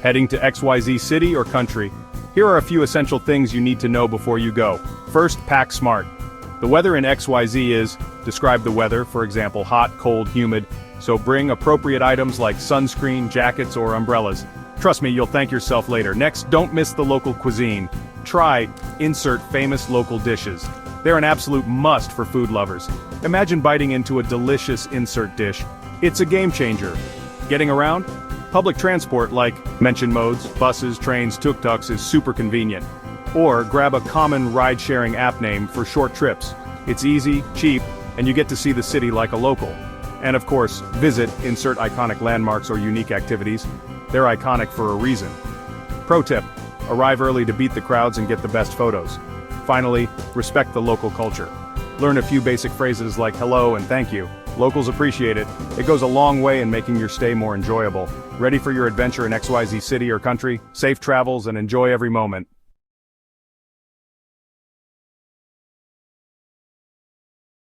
Heading to XYZ city or country? Here are a few essential things you need to know before you go. First, pack smart. The weather in XYZ is, describe the weather, for example, hot, cold, humid, so bring appropriate items like sunscreen, jackets, or umbrellas. Trust me, you'll thank yourself later. Next, don't miss the local cuisine. Try, insert famous local dishes. They're an absolute must for food lovers. Imagine biting into a delicious insert dish. It's a game changer. Getting around? Public transport like mention modes, buses, trains, tuk-tuks is super convenient. Or grab a common ride-sharing app name for short trips. It's easy, cheap, and you get to see the city like a local. And of course, visit, insert iconic landmarks or unique activities. They're iconic for a reason. Pro tip, arrive early to beat the crowds and get the best photos. Finally, respect the local culture. Learn a few basic phrases like hello and thank you. Locals appreciate it. It goes a long way in making your stay more enjoyable. Ready for your adventure in XYZ city or country? Safe travels and enjoy every moment.